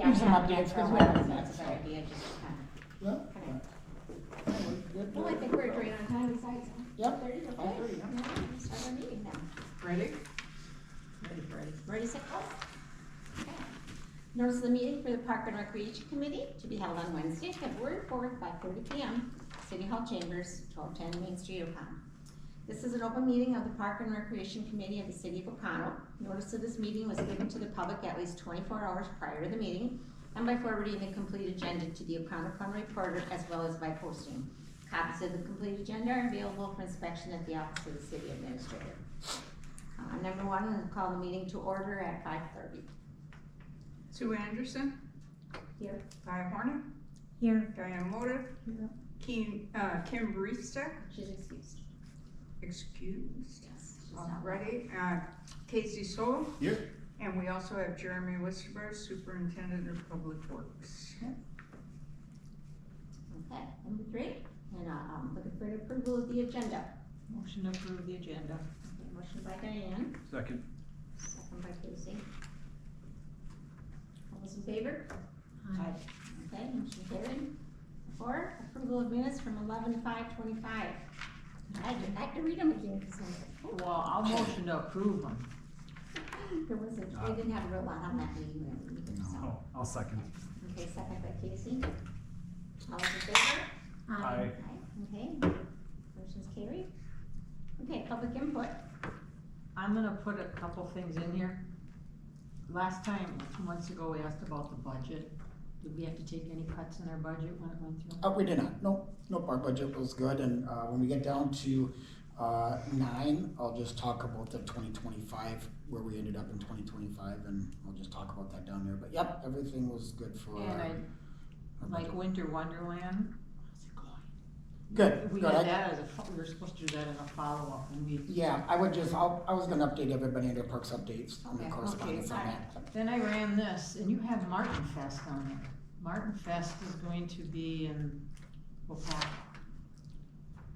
Yeah, Give some yeah, updates, that's because we right. haven't That's met, a good so. idea, just Yeah. well, I think we're agreeing on time besides. Yep. 30, okay. 5:30, yeah. Yeah, we'll start our meeting now. Ready? Ready, set, go. Okay. Notice of the meeting for the Park and Recreation Committee to be held on Wednesday, February 4th, 5:30 p.m. City Hall Chambers, 1210 Main Street, O'Connell. This is an open meeting of the Park and Recreation Committee of the City of O'Connell. Notice of this meeting was given to the public at least 24 hours prior to the meeting and by forwarding the complete agenda to the O'Connell County Reporter as well as by posting. Copies of the complete agenda are available for inspection at the office of the City Administrator. Number one, we'll call the meeting to order at 5:30. Sue Anderson, Here. Guy Horner, Here. Diane Motive, Kim Barista, She's excused. excused. Yes. she's not- Ready? Casey Soul. Here. And we also have Jeremy Wisterberg, Superintendent of Public Works. Okay, number three, and looking for the approval of the agenda. Motion to approve the agenda. Okay, motion by Diane, Second. second by Casey. All those in favor? Aye. Okay, motion carried. Four, approval of minutes from 11/5/25. I have to read them again because Well, I'll motion to approve them. there wasn't, we didn't have a real lot on that meeting either, so. Oh, I'll second. Okay, second by Casey. All those in favor? Aye. Okay, motion's carried. Okay, public input. I'm gonna put a couple things in here. Last time, 2 months ago, we asked about the budget. Did we have to take any cuts in our budget when it went through? We did not, nope, our budget was good, and, when we get down to, 9, I'll just talk about the 2025, where we ended up in 2025, and I'll just talk about that down there, but yep, everything was good for our. And our like budget. Winter Wonderland, how's it going? Good, We good. did that as we were supposed to do that as a follow-up, and we, Yeah, I was gonna update everybody on their parks updates on the Okay, correspondence on okay, that. then I ran this, and you have Martin Fest on there. Martin Fest is going to be in Wapak,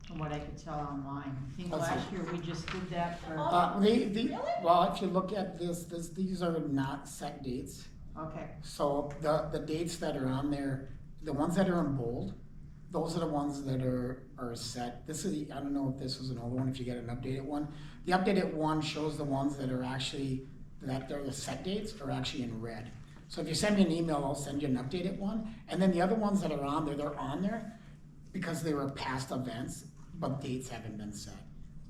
from what I could tell online. I think Let's see. last year we just did that for, Well, if you look at these are not set dates. okay, So the dates that are on there, the ones that are in bold, those are the ones that are set. This is, I don't know if this was an old one, if you get an updated one. The updated one shows the ones that are actually, that they're the set dates are actually in red. So if you send me an email, I'll send you an updated one. And then the other ones that are on there, they're on there because they were past events, but dates haven't been set.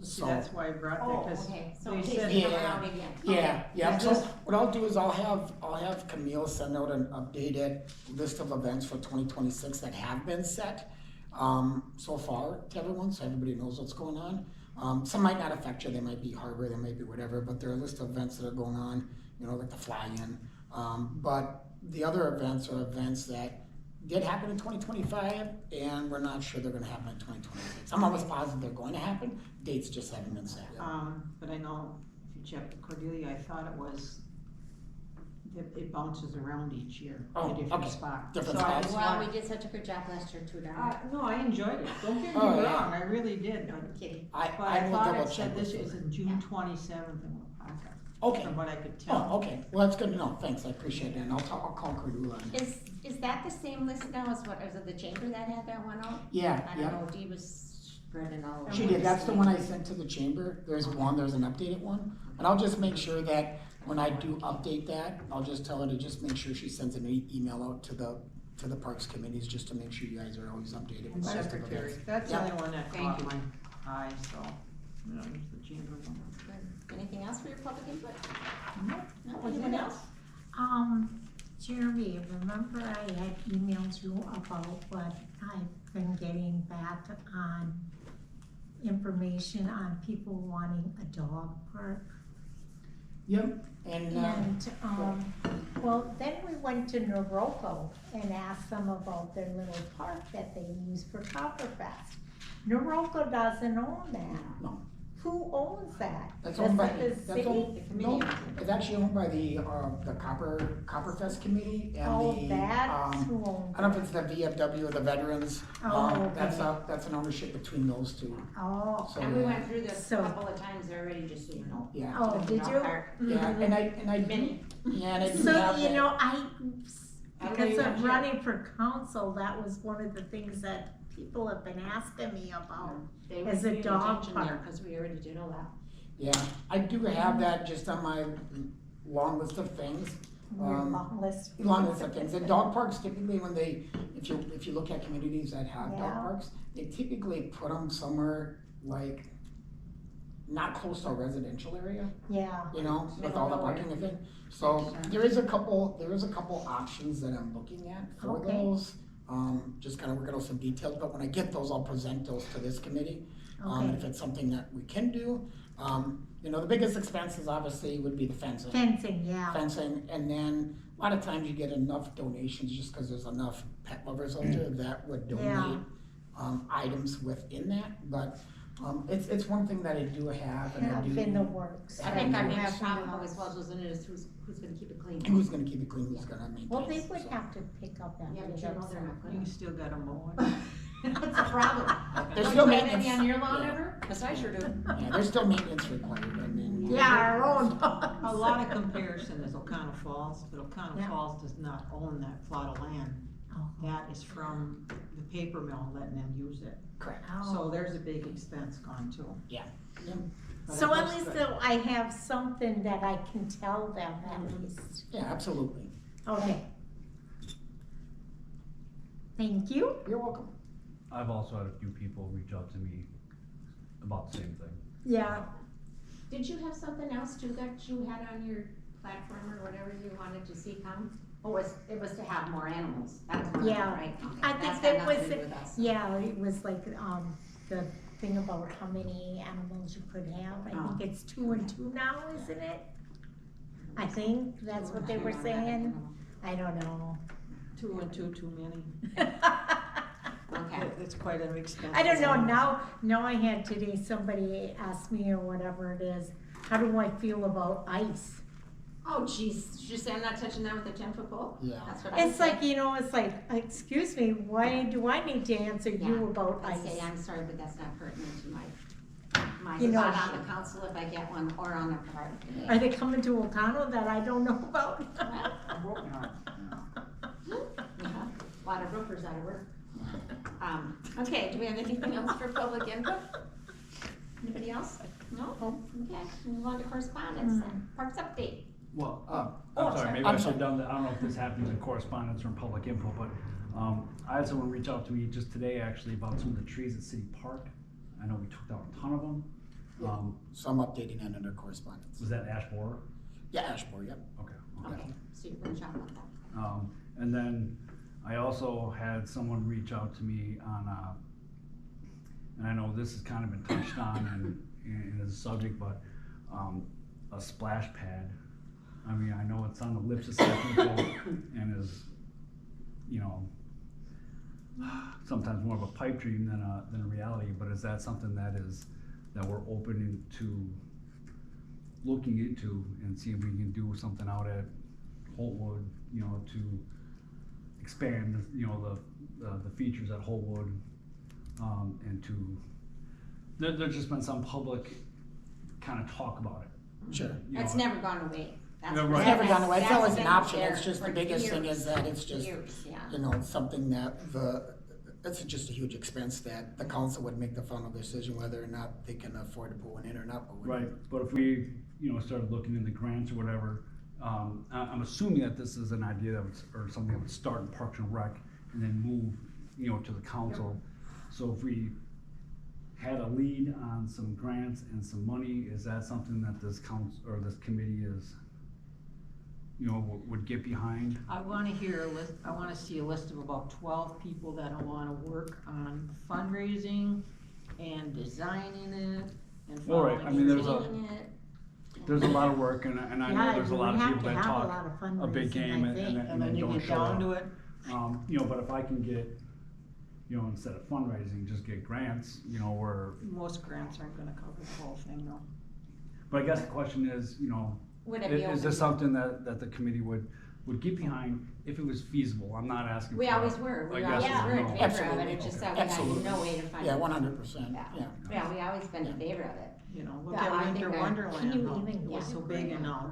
see, So, that's why I brought that, Oh, cause okay, so they in case said- they come Yeah. around again. yeah, Yeah, so just- what I'll do is I'll have Camille send out an updated list of events for 2026 that have been set, so far to everyone, so everybody knows what's going on. Some might not affect you, they might be harbor, they might be whatever, but there are a list of events that are going on, like the fly-in. But the other events are events that did happen in 2025, and we're not sure they're gonna happen in 2026. I'm almost positive they're going to happen, dates just haven't been set yet. but I know if you check with Cordelia, I thought it was, it bounces around each year, Oh, a different okay. spot. Different So I spots. just Well, want- we did such a good job last year too, Donna. No, I enjoyed it, don't get me Oh, wrong, yeah. I really did, No, but, I'm kidding. but I I will thought double it said check this with is her. in June 27th in Wapak, Okay. from what I could tell. Oh, okay, well, that's good to know, thanks, I appreciate that, and I'll call Cordula. Is that the same list now as what, is it the chamber that had that one out? Yeah, I don't yeah, know, Dee was spreading all over. she did, that's the one I sent to the chamber, there's an updated one, and I'll just make sure that when I do update that, I'll just tell her to just make sure she sends an email out to the parks committees, just to make sure you guys are always updated. And with the list of secretary, events. that's the Yeah. only one that Thank caught my eye, so, there's the chamber one. Good. Anything else for your public input? No. No, anyone else? Jeremy, remember I had emailed you about what I've been getting back on information on people wanting a dog park? Yep, and, Well, then we went to Noroko and asked them about their little park that they use for Copperfest. Noroko doesn't own that. no, Who owns that? that's owned by, Does the that's owned, city? no, it's actually owned by the Copperfest Committee and Oh, the, that's who owns I don't know it. if it's the VFW or the veterans, Oh, okay. that's an ownership between those two, Oh, so. And we went through this a So- couple of times already, just so you know. Yeah, oh, did you? yeah, and I, Many. yeah, and I do So, have that. Because of running for council, that was one of the things that people have been asking me about. They As would a pay dog attention there, park. cause we already did all that. Yeah, I do have that just on my long list of things. Your long list. Long list of things. And dog parks typically when if you look at communities that have dog Yeah. parks, they typically put them somewhere like not close to a residential area, Yeah, you know, with Middle all the of parking nowhere. and thing. So there is a couple options that I'm looking at for Okay. those. Just kind of working out some details, but when I get those, I'll present those to this committee. Okay. If it's something that we can do, the biggest expenses obviously would be the fencing. fencing, yeah. Fencing, and then a lot of times you get enough donations just because there's enough pet lovers out there that would donate items within that, but it's one thing that I do have, and I Have do. in the works. I think our Right. main problem always was, wasn't it, is who's gonna keep it clean? Who's gonna keep it clean, who's gonna maintain it? Well, they would so. have to pick up that. Yeah, but you know they're not You gonna. still gotta mow it. That's the problem. There's Don't still you have maintenance. any on your lawn Yeah. ever? Cause I sure do. Yeah, there's still maintenance required, I mean. Yeah, our own dogs. A lot of comparison is O'Connell Falls, but O'Connell Yeah. Falls does not own that plot of land. Oh. That is from the paper mill letting them use it. Correct. So there's a big expense gone too. Yeah. But So I at guess least the- though I have something that I can tell them at least. Yeah, absolutely. Okay. Thank you. You're welcome. I've also had a few people reach out to me about the same thing. Yeah. Did you have something else too that you had on your platform or whatever you wanted to see come? Oh, it was to have more animals, that was one of them, Yeah. right? Okay. I That's think got it nothing was, to do with us. yeah, it was like, the thing about how many animals you could have. I Oh. think it's 2 and 2 now, isn't it? I think that's what they were saying. I don't know. 2 and 2 too many. Okay. It's quite an expense. I don't know, now I had today, somebody asked me or whatever it is, how do I feel about ice? Oh, jeez, did you say I'm not touching that with a 10-foot pole? Yeah. That's what I It's said. like, it's like, excuse me, why do I need to answer you Yeah, about I ice? say, I'm sorry, but that's not pertinent to my You know, spot on the council if I get one, or on the park. Are they coming to O'Connell that I don't know about? Yeah, a lot of roofers out of work. Okay, do we have anything else for public input? Anybody else? No? Okay, move on to correspondence then. Parks update. Well, Oh, I'm sorry, maybe I'm I should sorry. have done that, I don't know if this happens in correspondence or in public info, but, I had someone reach out to me just today actually about some of the trees at City Park. I know we took down a ton of them. So I'm updating that under correspondence. Was that ash borer? Yeah, Ashmore, yep. Okay. Okay, so you're gonna chat about that. And then I also had someone reach out to me on, and I know this has kind of been touched on and is a subject, but, a splash pad. I mean, I know it's on the lips of some people and is, sometimes more of a pipe dream than a reality, but is that something that we're open to looking into and see if we can do something out at Holtwood, to expand, the features at Holtwood, and there's just been some public kind of talk about it. Sure. It's never gone away. That's Yeah, for right. It's never sure. gone away, it's That's always an been option, there it's just the for biggest thing years. is that it's just, Years, yeah. it's something that it's just a huge expense that the council would make the final decision whether or not they can afford to put one in or not. But Right, but if we, started looking into grants or whatever, I'm assuming that this is an idea that would, or something that would start in Parks and Rec and then move, to the council. So if we had a lead on some grants and some money, is that something that this council, or this committee is, would get behind? I wanna hear a list, I wanna see a list of about 12 people that wanna work on fundraising and designing it and All right, following I mean, there's Maintaining it. There's a lot of work and I know there's a lot of people that We have to have a talk lot of a big fundraising, game I and think. and then you don't get show down up. to it. But if I can get, instead of fundraising, just get grants, where, Most grants aren't gonna cover the whole thing though. but I guess the question is, Would it be is open? this something that the committee would get behind if it was feasible? I'm not asking. We for always a- were, I we guess always it's were in no. favor of it, Absolutely. it's just Okay. that we had Absolutely. no way to find. Yeah, it. 100%, yeah. Yeah, we always been in favor of it. you know, look Yeah, at I Winter think Wonderland, Can you how even it was get so big and now.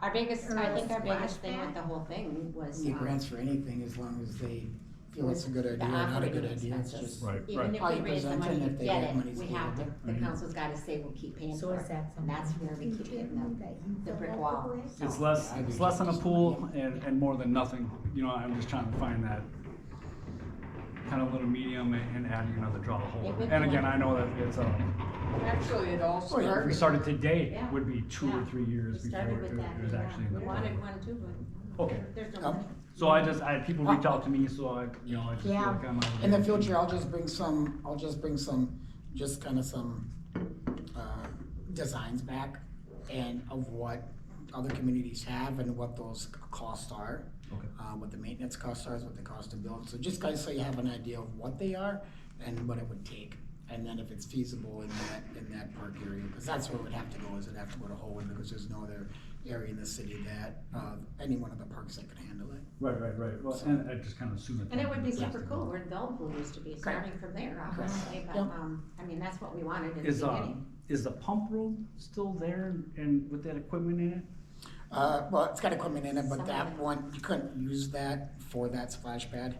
Our biggest, Or I a think our biggest splash thing with pad? the whole thing was, Get grants for anything as long as they feel it's a good the idea, not a good operating idea, it's expenses. just. Right, Even right. if How we you raise the present money it, to if they get have it, monies we have to, available. the Mhm. council's gotta say we'll keep paying So for is it. that And something? that's where we you keep can hitting do that you the fill brick out wall. way? So- It's less, Yeah, I it's think less than a it's- pool and more than nothing, you know, I'm just trying to find that kind of little medium and adding another draw hole. It would And be again, I know wonderful. that it's Actually, it all Oh, yeah. we started. started today, Yeah. would be 2 or Yeah. 3 years We before started with it that, was actually in we the wanted plan. one too, but Okay. there's no Yep. money. So I had people reach out to me, so I feel Yeah. like I'm obligated. In the future, I'll just bring some, just kind of some, designs back and of what other communities have and what those costs are. Okay. What the maintenance costs are, what the cost to build, so just guys, so you have an idea of what they are and what it would take. And then if it's feasible in that park area, because that's where it would have to go, is it'd have to go to Holtwood, because there's no other area in the city that, any one of the parks that could handle it. Right, well, and I just kind of assume that. And it would be that's super the cool goal. where the old pool used to be, starting from there, obviously, but, Yep. I mean, that's what we wanted in the Is, beginning. is the pump room still there and with that equipment in it? Well, it's got equipment in it, but Some that of it. one, you couldn't use that for that splash pad.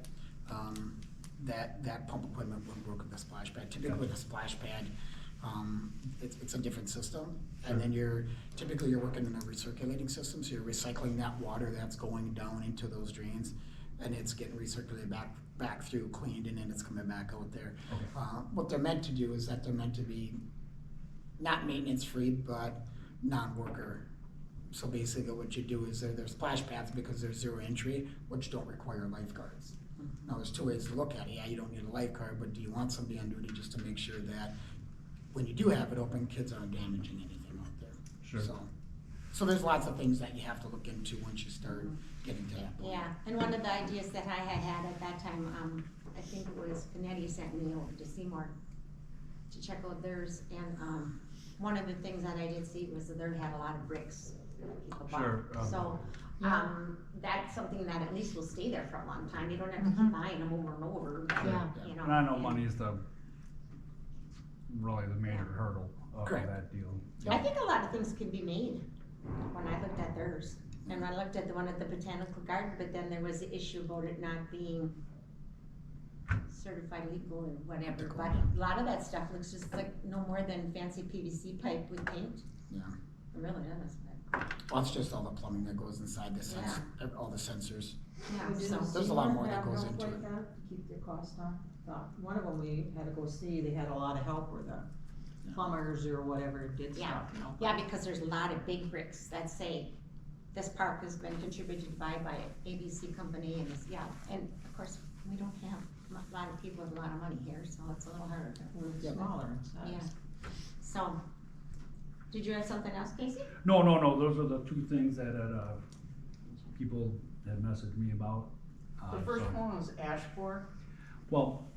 That pump equipment wouldn't work with the splash pad. Typically with a splash pad, it's a different system. And then typically you're working in a recirculating system, so you're recycling that water that's going down into those drains, and it's getting recirculated back through, cleaned, and then it's coming back out there. Okay. What they're meant to do is that they're meant to be not maintenance-free, but non-worker. So basically what you do is they're splash pads because they're zero entry, which don't require lifeguards. Now, there's two ways to look at it. Yeah, you don't need a lifeguard, but do you want somebody on duty just to make sure that when you do have it open, kids aren't damaging anything out there? Sure. So there's lots of things that you have to look into once you start getting to that point. Yeah, and one of the ideas that I had at that time, I think it was Panetti sent me over to Seymour to check out theirs, and, one of the things that I did see was that they had a lot of bricks that people bought. Sure, So, Yeah. that's something that at least will stay there for a long time, you don't have to keep buying them over and over, Yeah. you know. And I know and- money is really the major hurdle of Correct. that deal. I think a lot of things can be made when I looked at theirs. And I looked at the one at the Botanical Garden, but then there was the issue about it not being certified legal or whatever. Ethical. But a lot of that stuff looks just like no more than fancy PVC pipe with paint. Yeah. It really does, but, Well, it's just all the plumbing that goes inside the all the sensors. yeah, so. There's a lot more that goes into it. Like that, to keep their costs down? One of them we had to go see, they had a lot of help where the plumbers or whatever did Yeah. stuff, you know? Yeah, because there's a lot of big bricks that say, this park has been contributed by ABC company, and it's, yeah, and of course, we don't have a lot of people with a lot of money here, so it's a little harder to. We're smaller in size. Yeah. So, did you have something else, Casey? No, those are the two things that, people had messaged me about. The first so- one was ash borer. Well,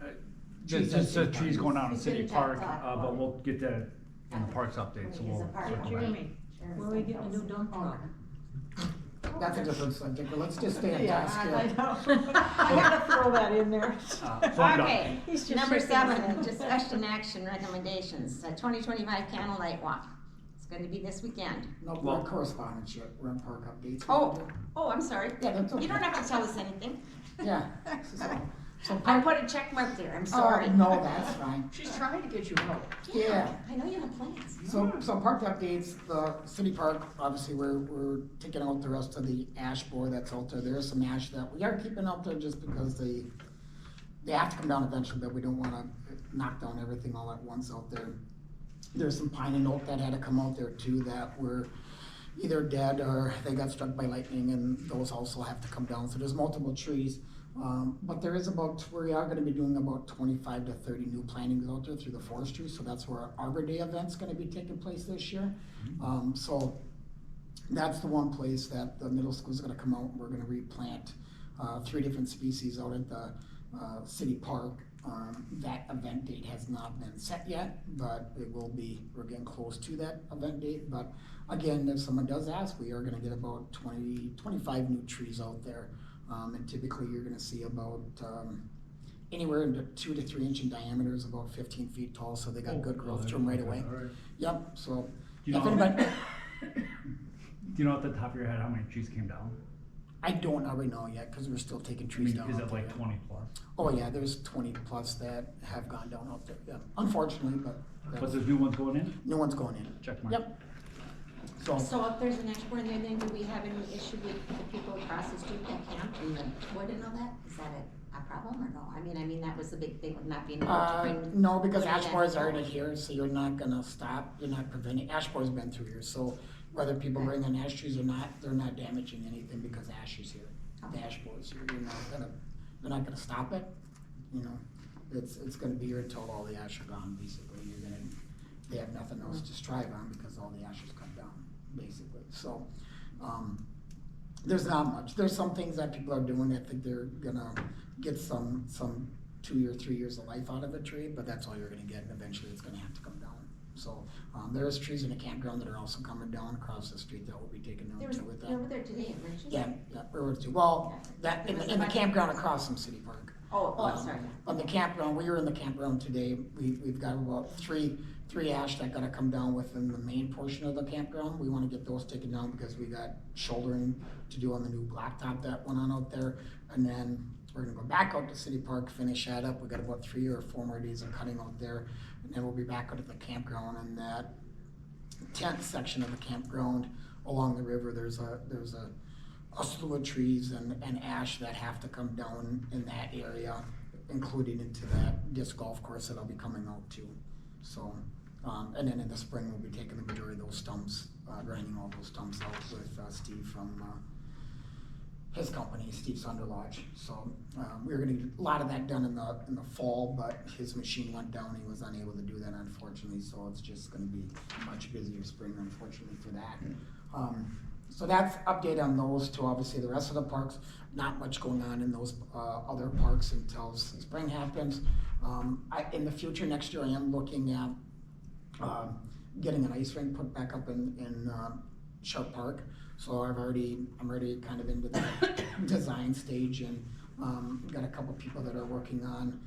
Trees just the and trees going down in He's City gonna Park, talk but about we'll get that in the parks update, so When he we'll gets a park circle back. Jeremy, when are we getting a new dump truck? That's a different subject, but let's just stay on Yeah, task I here. know. I gotta throw that in there. So I'm done. Okay, He's just number shaking his 7, head. discussion action recommendations, 2025 Candlelight Walk. It's gonna be this weekend. No, we're on correspondence yet, we're on park updates. Oh, I'm sorry. Yeah, that's okay. You don't have to tell us anything. Yeah. So I park, put a check mark there, I'm oh, sorry. no, that's fine. She's trying to get you out. Yeah. I know you have plans. So park updates, the city park, obviously, we're taking out the rest of the ash borer that's out there. There is some ash that we are keeping out there just because they have to come down eventually, but we don't wanna knock down everything all at once out there. There's some pine and oak that had to come out there too that were either dead or they got struck by lightning, and those also have to come down. So there's multiple trees. But there is we are gonna be doing about 25 to 30 new plantings out there through the forestry, so that's where our Arbor Day event's gonna be taking place this year. So that's the one place that the middle school's gonna come out, and we're gonna replant 3 different species out at the city park. That event date has not been set yet, but it will be, we're getting close to that event date. But again, if someone does ask, we are gonna get about 25 new trees out there. And typically you're gonna see about anywhere in 2 to 3 inch in diameter, is about 15 feet tall, so they got good growth to them right away. Alright. Yep, so, Do you if know, anybody, do you know at the top of your head how many trees came down? I don't already know yet, cause we're still taking I trees mean, down is out it there. like 20 plus? Oh, yeah, there's 20 plus that have gone down out there, yeah, unfortunately, but But that's, there's new ones going in? new one's going in. Check mark. Yep. So, So if there's an extra one there, then do we have any issue with the people across the street that camp and the wood and all that? Is that a problem or no? I mean, that was the big thing with not being able to bring. no, because wood in Ashmore is that already storage. here, so you're not gonna stop, you're not preventing, Ashmore's been through here, so whether people bring in ash trees or not, they're not damaging anything because ash is here. The ash board is here, you're not gonna stop it, you know, it's gonna be here until all the ash are gone, basically, they have nothing else to strive on because all the ash has come down, basically, so, there's not much, there's some things that people are doing, I think they're gonna get some 2 or 3 years of life out of a tree, but that's all you're gonna get, and eventually it's gonna have to come down. So, there's trees in the campground that are also coming down across the street that will be taken down There was, too with that. you were there today, weren't you? Yeah, or two, well, that, in the campground across from City Park. Oh, I'm sorry. On the campground, we were in the campground today, we've got about three ash that gotta come down within the main portion of the campground. We wanna get those taken down because we got shouldering to do on the new blacktop that went on out there. And then we're gonna go back out to City Park, finish that up. We got about 3 or 4 more days of cutting out there. And then we'll be back out at the campground, and that tent section of the campground along the river, there's a slew of trees and ash that have to come down in that area, including into that disc golf course that'll be coming out too. So, and then in the spring, we'll be taking the majority of those stumps, grinding all those stumps out with Steve from his company, Steve Sunder Lodge. So we were gonna get a lot of that done in the fall, but his machine went down. He was unable to do that, unfortunately. So it's just gonna be a much busier spring, unfortunately, for that. So that's update on those two. Obviously, the rest of the parks, not much going on in those other parks until spring happens. In the future, next year, I am looking at getting an ice rink put back up in Sharp Park. So I'm already kind of into the design stage, and got a couple people that are working on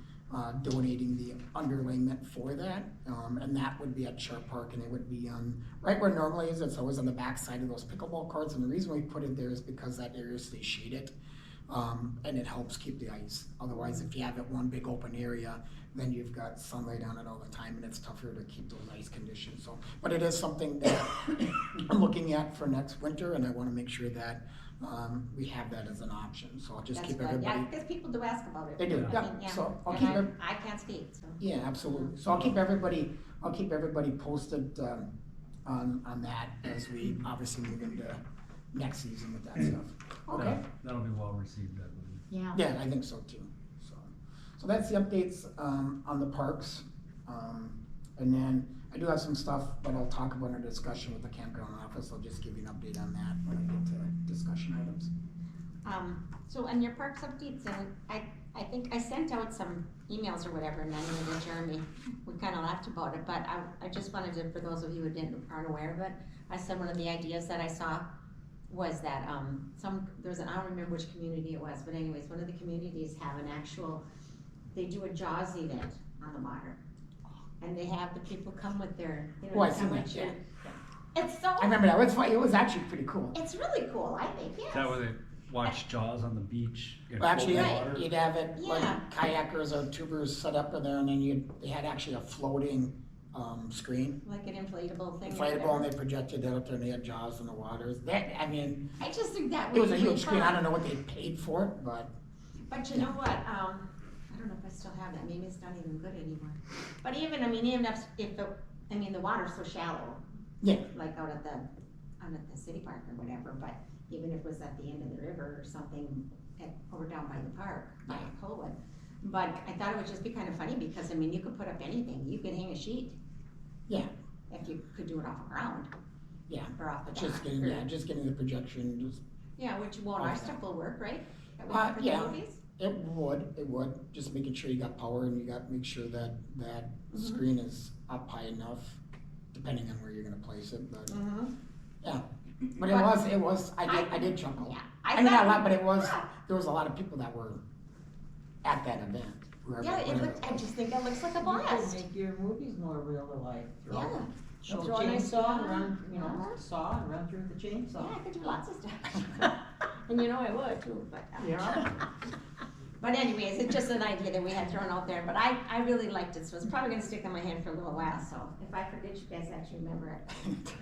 donating the underlayment for that, and that would be at Sharp Park, and it would be on right where it normally is. It's always on the back side of those pickleball courts, and the reason we put it there is because that area stays shaded, and it helps keep the ice. Otherwise, if you have it one big open area, then you've got sunlight on it all the time, and it's tougher to keep those ice conditions. So, but it is something that I'm looking at for next winter, and I want to make sure that we have that as an option. So I'll just That's keep good. everybody. Yeah, because people do ask about it. They do, I yeah. mean, So I'll And keep I can't speak, so. Yeah, absolutely. So I'll keep everybody posted on that as we obviously move into next season with that stuff. Okay. That'll be well received, I believe. Yeah. Yeah, I think so too. So that's the updates on the parks. And then I do have some stuff, but I'll talk about in our discussion with the campground office. I'll just give you an update on that when I get to discussion items. So on your parks updates, and I think I sent out some emails or whatever, and anyway to Jeremy, we kinda laughed about it, but I just wanted to, for those of you who aren't aware of it, I said one of the ideas that I saw was that, I don't remember which community it was, but anyways, one of the communities have an actual, they do a Jaws event on the water. And they have the people come with their, Oh, I they see come that, with yeah. you. It's so, I remember that. It was actually pretty cool. it's really cool, I think, yes. Is that where they watch Jaws on the beach in Well, actually, cold Right. water? you'd have it like Yeah. kayakers or tubers set up in there, and then they had actually a floating screen, Like an inflatable thing. or inflatable, and whatever. they projected that up there, and they had Jaws in the waters. That, I mean, I just think that it was a would be huge screen. fun. I don't know what they paid for it, but But you know what, I don't know if I still have that, maybe it's not even good anymore. But even if the water's so shallow, yeah, like out at the city park or whatever, but even if it was at the end of the river or something, over down by the park, by Holtwood. But I thought it would just be kind of funny, because, you could put up anything, you could hang a sheet. Yeah. If you could do it off the ground, yeah. or off the dock. Just getting the projection. Just Yeah, which, well, our stuff will work, right? That we Uh, have for the yeah. movies? it would just making sure you got power, and you got to make sure that Mm-hmm. screen is up high enough, depending on where you're gonna place it. But Mm-hmm. yeah, but it was. I did chuckle. Yeah. I mean, not a thought- lot, but yeah. there was a lot of people that were at that event. Yeah, it looked, I just think it looks like a You blast. could make your movies more real to life. Yeah. Show Throw a nice chainsaw saw. and run, Uh-huh. saw and run through the chainsaw. Yeah, I could do lots of stuff. And you know I would too, but. Yeah. But anyways, it's just an idea that we had thrown out there, but I really liked it, so it's probably gonna stick in my head for a little while, so if I forget, you guys actually remember it.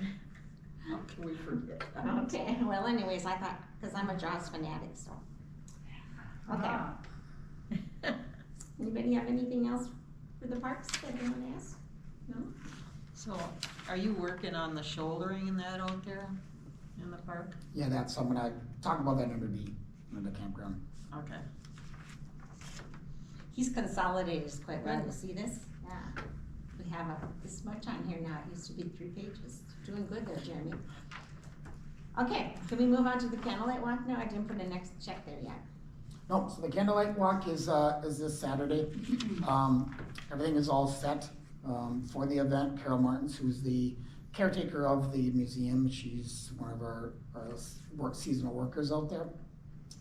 How can we forget? Okay, well anyways, I thought, cause I'm a Jaws fanatic, so. Okay, Ah. anybody have anything else for the parks that they wanna ask? No? So, are you working on the shouldering and that out there in the park? Yeah, that's, I'm gonna talk about that under the campground. Okay. He's consolidated this quite well, you see this? Yeah. We have this much on here now, it used to be 3 pages. Doing good there, Jeremy. Okay, can we move on to the candlelight walk now? I didn't put a next check there yet. No, so the candlelight walk is this Saturday. Everything is all set, for the event. Carol Martins, who's the caretaker of the museum, she's one of our seasonal workers out there.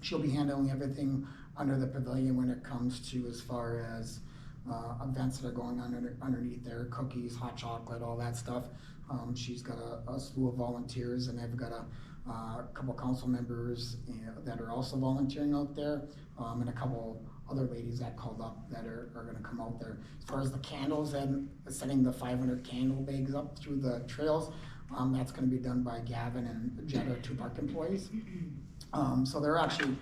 She'll be handling everything under the pavilion when it comes to as far as events that are going on underneath there, cookies, hot chocolate, all that stuff. She's got a slew of volunteers, and they've got a couple council members that are also volunteering out there, and a couple other ladies that called up that are gonna come out there. As far as the candles and setting the 500 candle bags up through the trails, that's gonna be done by Gavin and Jed, our 2 park employees. So they're actually,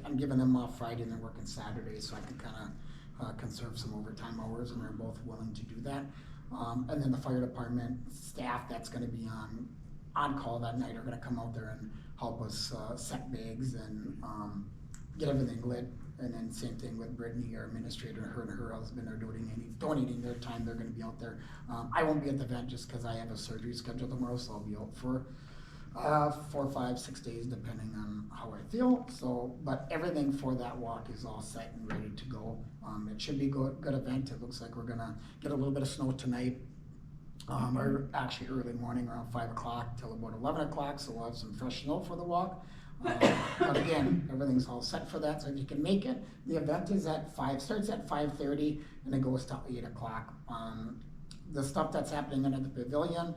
I'm giving them off Friday and they're working Saturday, so I can kinda conserve some overtime hours, and they're both willing to do that. And then the fire department staff that's gonna be on call that night are gonna come out there and help us set bags and get everything lit. And then same thing with Brittany, our administrator, her and her husband are donating their time, they're gonna be out there. I won't be at the event just cause I have a surgery scheduled tomorrow, so I'll be out for 4, 5, 6 days, depending on how I feel. So, but everything for that walk is all set and ready to go. It should be a good event. It looks like we're gonna get a little bit of snow tonight, or actually early morning around 5 o'clock till about 11 o'clock. So we'll have some fresh snow for the walk. But again, everything's all set for that. So if you can make it, the event is starts at 5:30 and it goes till 8 o'clock. The stuff that's happening under the pavilion,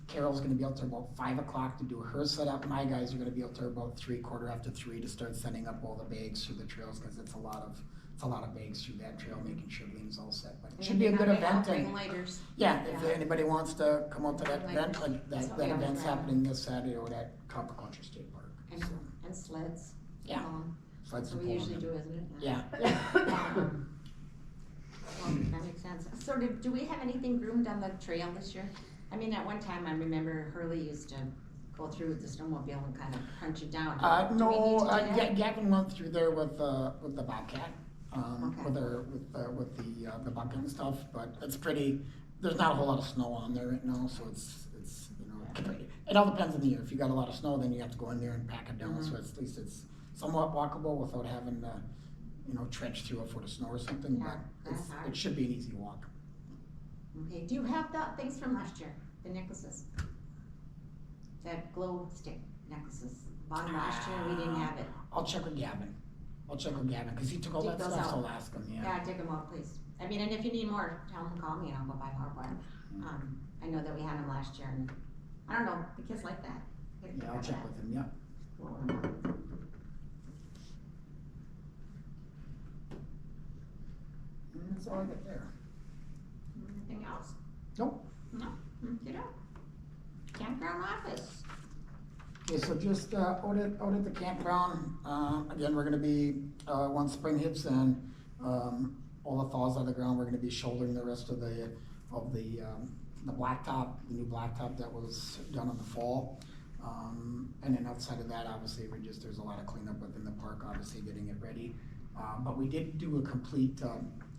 Carol's gonna be out there about 5 o'clock to do her setup. My guys are gonna be out there about 3:15 to start setting up all the bags through the trails, cause it's a lot of bags through that trail, making sure everything's all set. But it should be a good event. And Lighters. yeah, if anybody wants to come out to that event, like That's that what we have event's around. happening this Saturday over at Copper Culture State Park. And, So, and sleds. Yeah. That's sleds and what we pulling usually them. do, isn't it? Yeah. Well, that makes sense. So do we have anything groomed on the trail this year? I mean, at one time, I remember Hurley used to go through with the snowmobile and kind of punch it down. Do we need No, to do that? Gavin went through there with the Bobcat, Okay. with the bucket and stuff, but it's pretty, there's not a whole lot of snow on there right now, so it's, you know, it all depends on the year. If you got a lot of snow, then you have to go in there and pack it down, so at least it's somewhat walkable without having to, you know, trench through a foot of snow or something, Yeah, but that's hard. it should be an easy walk. Okay, do you have the things from last year, the necklaces? That glow stick necklaces, bought last year, we didn't have it. I'll check with Gavin, cause he took all Dig that those stuff, so out. I'll ask him, yeah. Yeah, dig them out, please. I mean, and if you need more, tell them to call me and I'll go buy more for them. I know that we had them last year and, I don't know, the kids like that. Yeah, I'll check with him, yeah. And that's all I got there. Anything else? Nope. No? You know? Campground office. Okay, so just out at the campground, again, we're gonna be, once spring hits and all the thaws out of the ground, we're gonna be shouldering the rest of the blacktop, the new blacktop that was done in the fall. And then outside of that, obviously, there's a lot of cleanup within the park, obviously getting it ready. But we did do a complete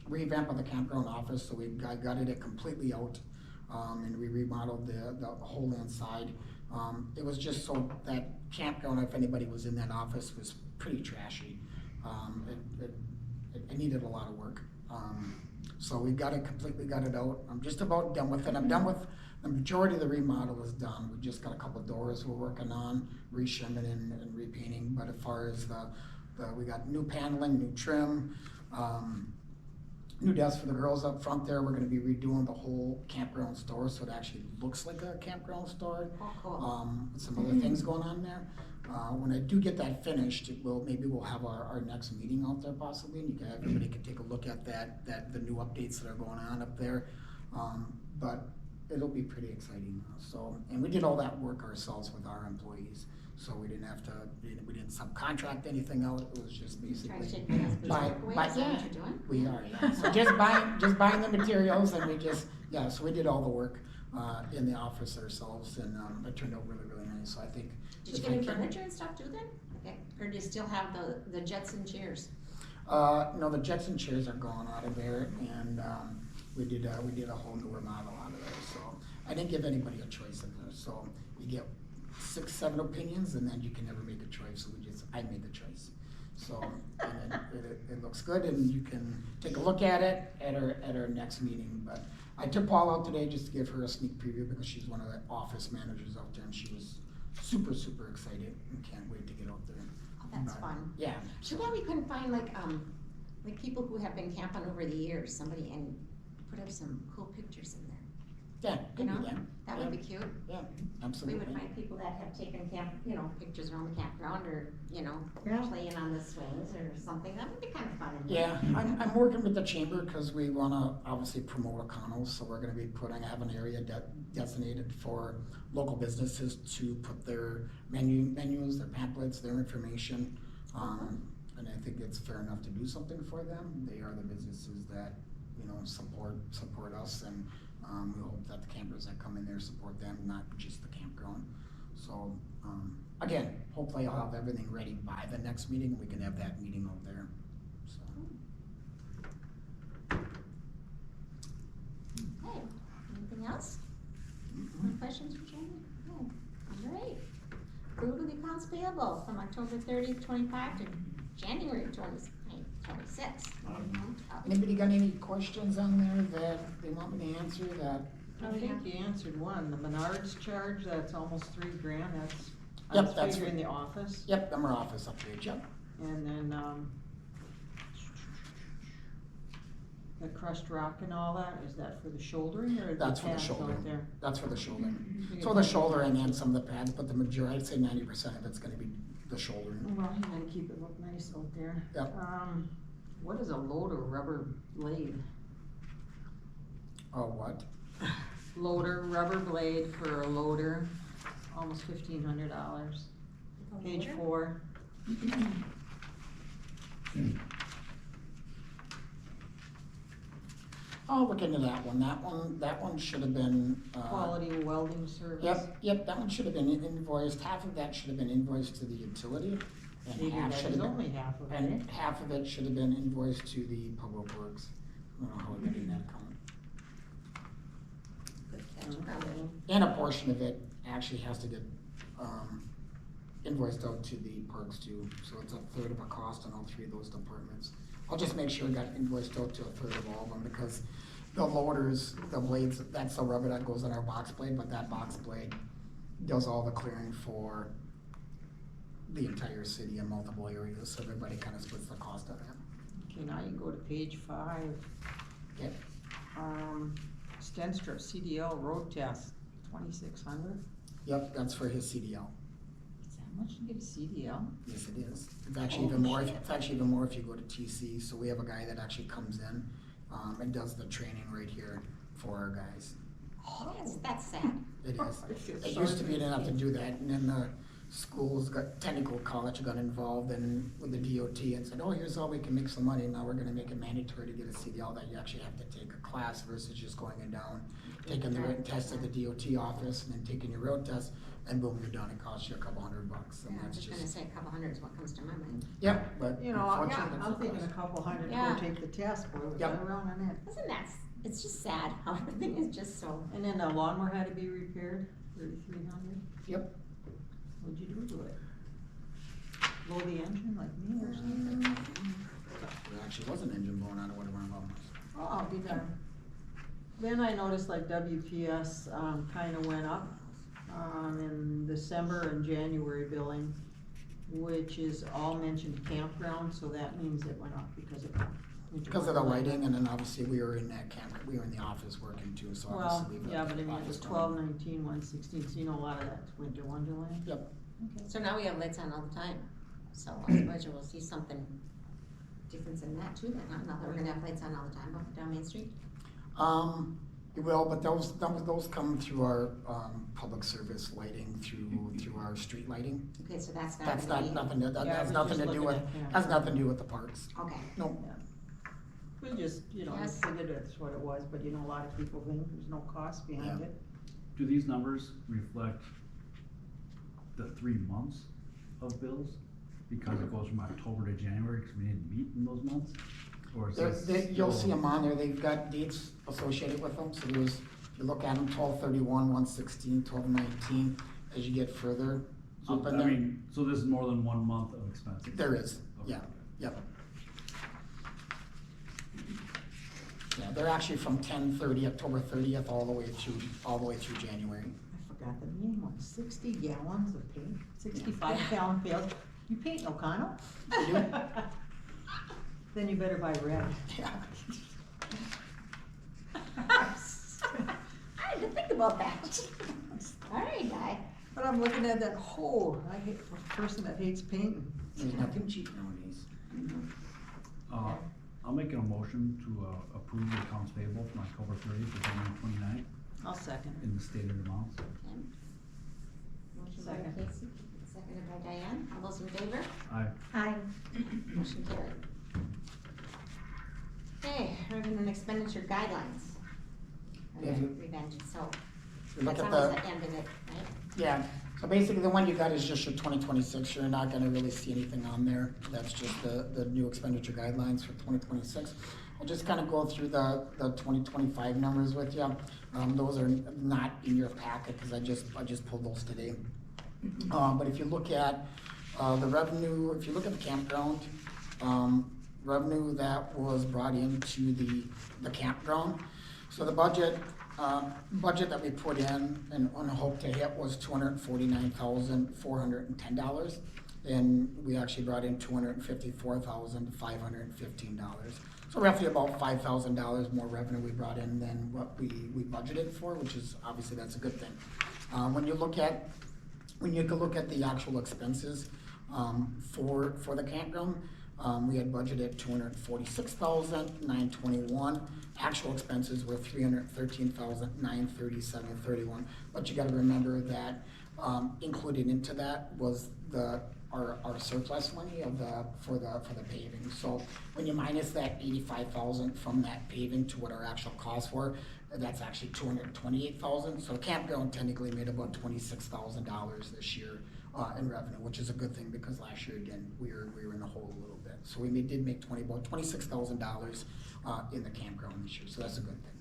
revamp of the campground office, so we got it completely out. And we remodeled the whole inside. It was just so that campground, if anybody was in that office, was pretty trashy. It needed a lot of work. So we got it out. I'm just about done with it. I'm done with the majority of the remodel is done. We just got a couple of doors we're working on, reshimming and repainting. But as far as the we got new paneling, new trim, new desks for the girls up front there. We're gonna be redoing the whole campground store, so it actually looks like a campground store. Oh, cool. With some other things going on there. When I do get that finished, maybe we'll have our next meeting out there possibly, and everybody can take a look at the new updates that are going on up there. But it'll be pretty exciting. So, and we did all that work ourselves with our employees, so we didn't have to, we didn't subcontract anything out. It was just Trying basically. to take my husband's work away, is that what you're doing? We are, yeah. So just buying the materials, and so we did all the work, in the office ourselves, and, it turned out really, really nice, so I think. Did you get any furniture and stuff too then? Okay, or do you still have the Jetson chairs? No, the Jetson chairs are gone out of there, and, we did a whole new remodel out of there, so. I didn't give anybody a choice in there, so you get 6, 7 opinions, and then you can never make a choice, so I made the choice. So, and it looks good, and you can take a look at it at our next meeting. But I took Paul out today just to give her a sneak preview, because she's one of the office managers out there, and she was super, super excited and can't wait to get out there. Oh, that's But, fun. Yeah. Too bad we couldn't find like people who have been camping over the years, somebody, and put up some cool pictures in there. Yeah, You could know, be that. that would be cute. Yeah, We absolutely. would find people that have taken pictures around the campground, or, Yeah. playing on the swings or something. That would be kind of fun. Yeah, I'm working with the chamber, because we wanna obviously promote O'Connell's, so we're gonna be have an area designated for local businesses to put their menus, their pamphlets, their information. And I think it's fair enough to do something for them. They are the businesses that, support us, and, we hope that the campers that come in there support them, not just the campground. So, again, hopefully I'll have everything ready by the next meeting, and we can have that meeting out there, so. Okay, anything else? Any questions for Jamie? No. All right. Approval of the accounts payable from October 30th, 25 to January 26th. Anybody got any questions on there that they want me to answer that? I think you answered one, the Menards charge, that's almost $3,000, that's, I Yep, was that's figuring the office. Yep, I'm our office upgrade, yep. And then, the crushed rock and all that, is that for the shouldering or the That's for the pads shoulder. out there? That's for the shoulder. You So can the find- shoulder and some of the pads, but the majority, I'd say 90% of it's gonna be the shoulder. Well, you gotta keep it look nice out there. Yep. What is a loader rubber blade? Oh, what? Loader, rubber blade for a loader, almost $1,500. Page 4. I'll look into that one. That one should have been, Quality welding service. Yep, that one should have been invoiced. Half of that should have been invoiced to the utility. And Figured half that should was have been, only half of it. and half of it should have been invoiced to the public works. I don't know how we're getting that count. Good catch, probably. And a portion of it actually has to get, invoiced out to the parks too, so it's a third of a cost on all 3 of those departments. I'll just make sure it got invoiced out to a third of all of them, because the loaders, the blades, that's the rubber that goes on our box blade, but that box blade does all the clearing for the entire city in multiple areas, so everybody kinda splits the cost of that. Okay, now you go to page 5. Yep. Stenstrup CDL road test, 2,600. Yep, that's for his CDL. Is that much to get a CDL? Yes, it is. It's actually even more, if you go to TC, so we have a guy that actually comes in, and does the training right here for our guys. Oh, that's sad. It is. It used to be, you didn't have to do that, and then the schools technical college got involved and with the DOT and said, oh, here's how we can make some money, now we're gonna make it mandatory to get a CDL, that you actually have to take a class versus just going in down, taking the written test at the DOT office, and then taking your road test, and boom, you're done, it costs you a couple $100, and Yeah, I was that's just gonna just, say a couple hundred is what comes to my mind. yep, but You know, unfortunately, yeah, that's I'm what it thinking a costs. couple hundred to Yeah. go take the test, boy, was Yep. that around on it? Isn't that, it's just sad how everything is just so. And then the lawnmower had to be repaired, 3,300. Yep. What'd you do to it? Blow the engine like me or something? There actually was an engine blowing out of one of our lawnmowers. Oh, I'll be darned. Then I noticed like WPS, kinda went up, in December and January billing. which is all mentioned campground, so that means it went up because of. Because of the lighting, and then obviously we were in that camp, we were in the office working too, so Well, obviously we. yeah, but I mean, it office was going. 12, 19, 116, so you know a lot of that's winter wonderland. Yep. Okay. So now we have lights on all the time, so I imagine we'll see something difference in that too then, huh? Now that we're gonna have lights on all the time up down Main Street? It will, but those come through our, public service lighting, through our street lighting. Okay, so that's not That's gonna not, be, nothing to, that Yeah, I has was nothing just to do looking with, at campground. has nothing to do with the parks. okay, No, We just, you know, Yes. figured that's what it was, but you know, a lot of people think there's no cost behind Yeah. it. Do these numbers reflect the 3 months of bills? Because it goes from October to January, because we didn't meet in those months? Or is this? you'll see still- them on there, they've got dates associated with them, so there's, if you look at them, 12/31, 1/16, 12/19, as you get further So, up in I there. mean, so this is more than 1 month of expenses? There is, Okay. yeah, yep. Yeah, they're actually from 10/30, October 30th, all the way through January. I forgot the name, what, 60 gallons of paint, 65 gallon pails. You paint O'Connell? I do. Then you better buy red. Yeah. I had to think about that. All right, Guy. But I'm looking at that, oh, I hate, a person that hates painting. There's nothing cheap nowadays. I'll make a motion to approve the accounts payable from October 30th to January 29th I'll second it. in the stated amounts. Okay. Motion by Second. Casey, seconded by Diane, all those in favor? I, Motion carried. Okay, revenue and expenditure guidelines. Yeah, if you- Revenge, so You look that's at almost the, the end of it, right? yeah, so basically the one you got is just your 2026, you're not gonna really see anything on there. That's just the new expenditure guidelines for 2026. I'll just kind of go through the 2025 numbers with you. Those are not in your packet, because I just pulled those today. But if you look at, the revenue, if you look at the campground, revenue that was brought into the campground. So the budget that we put in and on hope to hit was $249,410. And we actually brought in $254,515. So roughly about $5,000 more revenue we brought in than what we budgeted for, which is, obviously, that's a good thing. When you look at the actual expenses, for the campground, we had budgeted $246,921. Actual expenses were $313,937.31. But you gotta remember that, included into that was our surplus money for the paving. So when you minus that 85,000 from that paving to what our actual costs were, that's actually 228,000. So campground technically made about $26,000 this year in revenue, which is a good thing, because last year, again, we were in the hole a little bit. So we did make about $26,000 in the campground this year, so that's a good thing.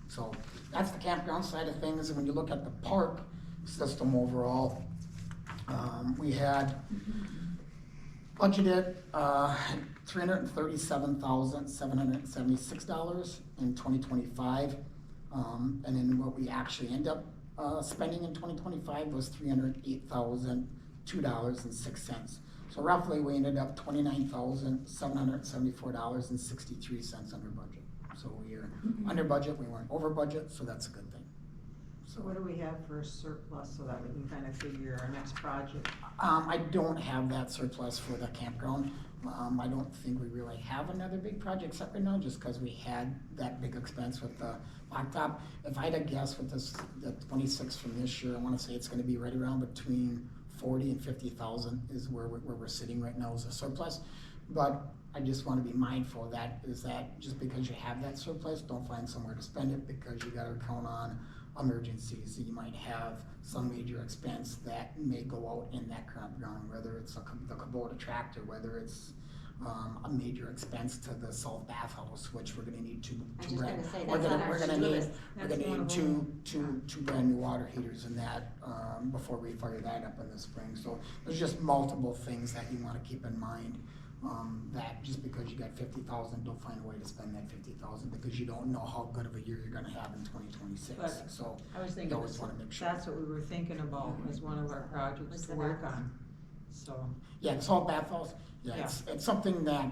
So that's the campground side of things. And when you look at the park system overall, we had budgeted $337,776 in 2025. And then what we actually end up spending in 2025 was $308,002.06. So roughly, we ended up $29,774.63 under budget. So we are under budget, we weren't over budget, so that's a good thing. So what do we have for a surplus so that we can kind of figure our next project? I don't have that surplus for the campground. I don't think we really have another big project except right now, just because we had that big expense with the blacktop. If I had to guess with the 26 from this year, I wanna say it's gonna be right around between 40 and 50,000 is where we're sitting right now as a surplus. But I just wanna be mindful of that, is that just because you have that surplus, don't find somewhere to spend it, because you gotta count on emergencies. You might have some major expense that may go out in that campground, whether it's the Kubota tractor, whether it's a major expense to the south bathhouse, which we're gonna need I was just gonna say, that's on our we're gonna to-do need, list. we're That's gonna one need of them. two brand new water heaters in that, before we fire that up in the spring. So there's just multiple things that you wanna keep in mind. That just because you got 50,000, don't find a way to spend that 50,000, because you don't know how good of a year you're gonna have in 2026. But So I was thinking, you always wanna make sure. that's what we were thinking about as one of our projects Was to the work balance? on. so. Yeah, the salt bathhouse, yeah, it's something that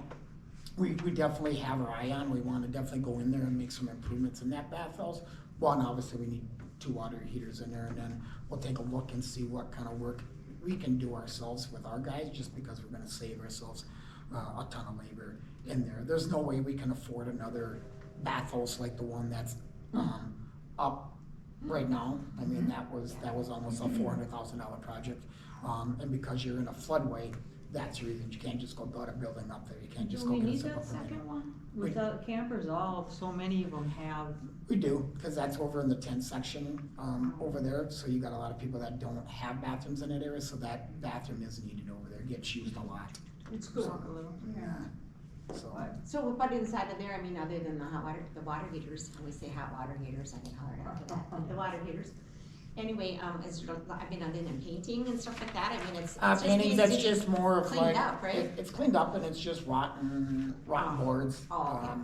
we definitely have our eye on. We wanna definitely go in there and make some improvements in that bathhouse. One, obviously, we need 2 water heaters in there, and then we'll take a look and see what kind of work we can do ourselves with our guys, just because we're gonna save ourselves a ton of labor in there. There's no way we can afford another bathhouse like the one that's, up right now. I mean, that was almost a $400,000 project. And because you're in a floodway, that's the reason you can't just go build a building up there. You can't just Do go we get a need simple that permit. second one? With the campers, so many of them have, We do, because that's over in the tent section, over there, so you got a lot of people that don't have bathrooms in that area, so that bathroom is needed over there, gets used a lot. it's cool a little. Yeah. So, So what inside of there, I mean, other than the water heaters, we say hot water heaters, I get hollered after that, but the water heaters. Anyway, I mean, other than painting and stuff like that, I mean, it's just painting, being that's city just more of cleaned like, up, right? it's cleaned up and it's just rotten boards. Oh,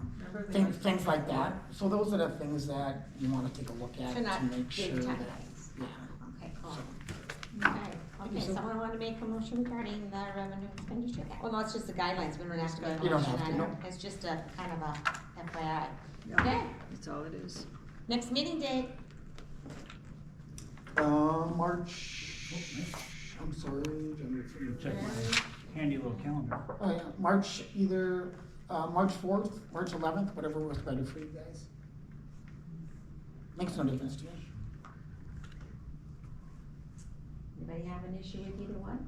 okay. Things like that. So those are the things that you wanna take a look at So not to make big sure time that, things. yeah. Okay, cool. Okay, So- someone want to make a motion regarding the revenue expenditure? Well, no, it's just the guidelines, we don't have to make a You don't motion have to, on no. it, it's just a kind of a FYI. Okay, That's all it is. next meeting date, March, I'm sorry, Check my handy little calendar. oh yeah, March, either, March 4th, March 11th, whatever works better for you guys. Makes no difference to you. anybody have an issue with either one?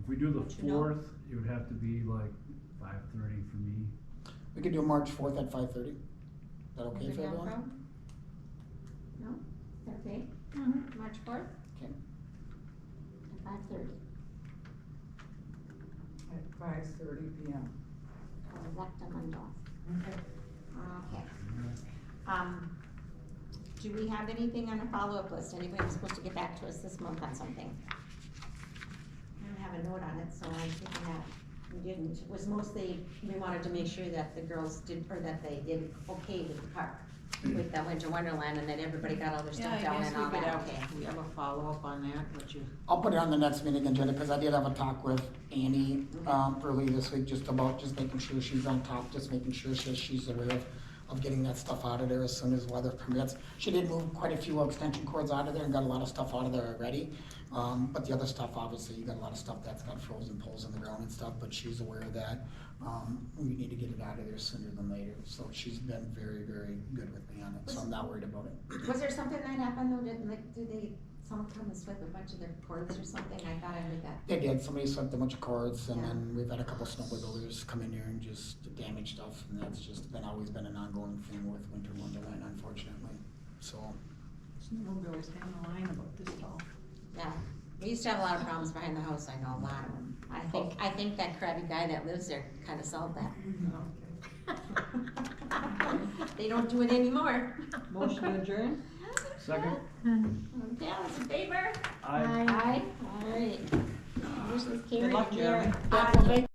If we do the Let you know. 4th, it would have to be like 5:30 for me. We could do March 4th at 5:30. Is that okay Anybody for have a everyone? problem? No, is that okay? March 4th? Okay. At 5:30. At 5:30 PM. Electa Mundo. Okay. Okay. Do we have anything on a follow-up list? Anybody was supposed to get back to us this month on something? I don't have a note on it, so I'm thinking that we didn't. It was mostly, we wanted to make sure that the girls did, or that they did okay with the park, with the Winter Wonderland, and that everybody got all their Yeah, stuff I down guess and we all could that, have, okay. we have a follow-up on that, but you, I'll put it on the next meeting agenda, because I did have a talk with Annie, early this week, just about just making sure she's on top, just making sure she's aware of getting that stuff out of there as soon as weather permits. She did move quite a few extension cords out of there and got a lot of stuff out of there already. But the other stuff, obviously, you got a lot of stuff that's got frozen poles in the ground and stuff, but she's aware that, we need to get it out of there sooner than later. So she's been very, very good with me on it, so I'm not worried about it. Was there something that happened though, did someone come and sweep a bunch of their cords or something? I thought I heard that. They did, somebody swept a bunch of cords, and Yeah. then we've had a couple snowmobilers come in here and just damage stuff, and that's just always been an ongoing thing with Winter Wonderland, unfortunately, so. snowmobilers stand in line about this tall. Yeah, we used to have a lot of problems behind the house, I know a lot of them. I think that crabby guy that lives there kinda solved that. They don't do it anymore. Motion to adjourn? Second? Okay, all those in favor? Aye. Aye. All right. Motion's carried. Good luck, Jeremy. Aye.